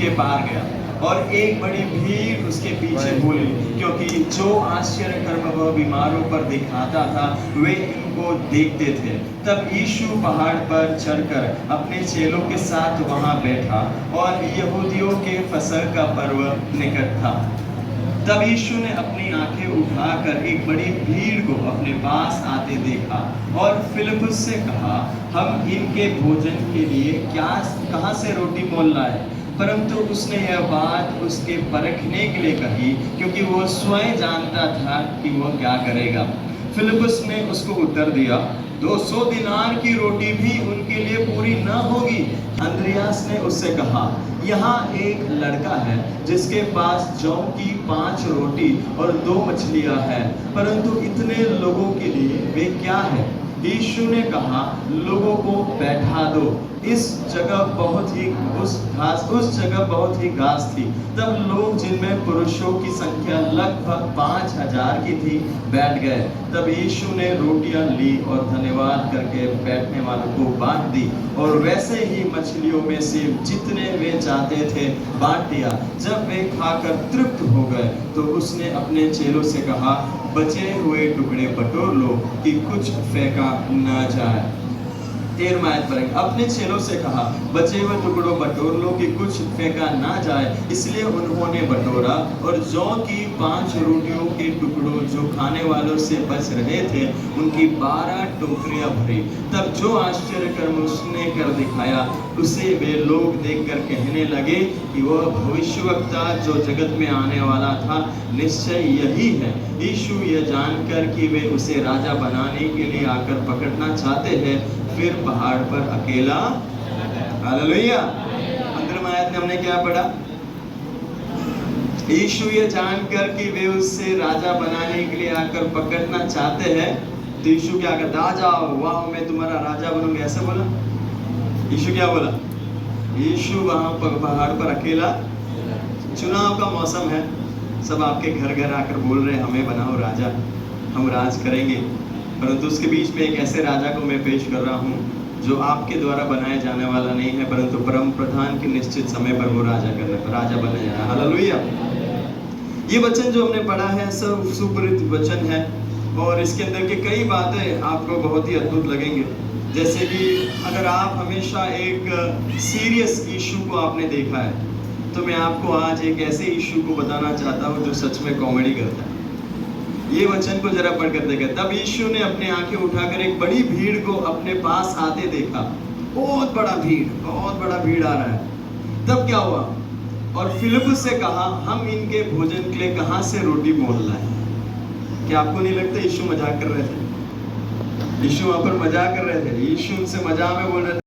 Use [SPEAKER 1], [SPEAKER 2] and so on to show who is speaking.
[SPEAKER 1] के पार गया और एक बड़ी भीड़ उसके पीछे बोली, क्योंकि जो आश्चर्य कर्म वह बीमारों पर दिखाता था वे इनको देखते थे। तब यीशु पहाड़ पर चढ़कर अपने चेलों के साथ वहां बैठा और यहूदियों के फसह का पर्व निकट था। तब यीशु ने अपनी आंखें उठाकर एक बड़ी भीड़ को अपने पास आते देखा और फिलिप्पुस से कहा, हम इनके भोजन के लिए कहाँ से रोटी मोल लाए? परंतु उसने यह बात उसके परखने के लिए कही, क्योंकि वो स्वयं जानता था कि वह क्या करेगा। फिलिप्पुस ने उसको उत्तर दिया, 200 दिनार की रोटी भी उनके लिए पूरी न होगी। अंद्रियास ने उससे कहा, यहाँ एक लड़का है जिसके पास जौ की 5 रोटी और 2 मछलियाँ हैं, परंतु इतने लोगों के लिए वे क्या है? यीशु ने कहा, लोगों को बैठा दो। उस जगह बहुत ही घास थी। तब लोग, जिनमें पुरुषों की संख्या लगभग 5000 की थी, बैठ गए। तब यीशु ने रोटियां ली और धन्यवाद करके बैठने वालों को बांट दी, और वैसे ही मछलियों में से जितने वे चाहते थे बांट दिया। जब वे खाकर तृप्त हो गए तो उसने अपने चेलों से कहा, बचे हुए टुकड़े बटोर लो कि कुछ फेंका न जाए। 13वां आयत पढ़ेंगे। अपने चेलों से कहा, बचे हुए टुकड़ों बटोर लो कि कुछ फेंका ना जाए। इसलिए उन्होंने बटोरा और जौ की 5 रोटियों के टुकड़ों जो खाने वालों से बच रहे थे उनकी 12 टोकरियां भरी। तब जो आश्चर्य कर्म उसने कर दिखाया उसे वे लोग देखकर कहने लगे कि वह भविष्यवक्ता जो जगत में आने वाला था निश्चय यही है। यीशु यह जानकर कि वे उसे राजा बनाने के लिए आकर पकड़ना चाहते हैं, फिर पहाड़ पर अकेला। हालेलुया। 15वां आयत में हमने क्या पढ़ा? यीशु ये जानकर कि वे उससे राजा बनाने के लिए आकर पकड़ना चाहते हैं, तो यीशु क्या कहता? आ जाओ, वाह मैं तुम्हारा राजा बनूंगा, ऐसे बोला। यीशु क्या बोला? यीशु वहां पर पहाड़ पर अकेला, चुनाव का मौसम है, सब आपके घर घर आकर बोल रहे हमें बनाओ राजा, हम राज करेंगे, परंतु उसके बीच में एक ऐसे राजा को मैं पेश कर रहा हूँ जो आपके द्वारा बनाया जाने वाला नहीं है, परंतु परम प्रधान के निश्चित समय पर वो राजा बने जाना। हालेलुया। ये वचन जो हमने पढ़ा है सब सुपरित वचन है, और इसके अंदर की कई बातें आपको बहुत ही अद्भुत लगेंगे। जैसे कि अगर आप हमेशा एक सीरियस इशू को आपने देखा है, तो मैं आपको आज एक ऐसे इशू को बताना चाहता हूँ जो सच में कॉमेडी करता है। ये वचन को जरा पढ़कर देखा। तब यीशु ने अपनी आंखें उठाकर एक बड़ी भीड़ को अपने पास आते देखा। बहुत बड़ा भीड़ आ रहा है। तब क्या हुआ? और फिलिप्पुस से कहा, हम इनके भोजन के लिए कहाँ से रोटी मोल लाए? क्या आपको नहीं लगता यीशु मजाक कर रहे थे? यीशु वहां पर मजाक कर रहे थे। यीशु उनसे मजाक में बोल रहे थे,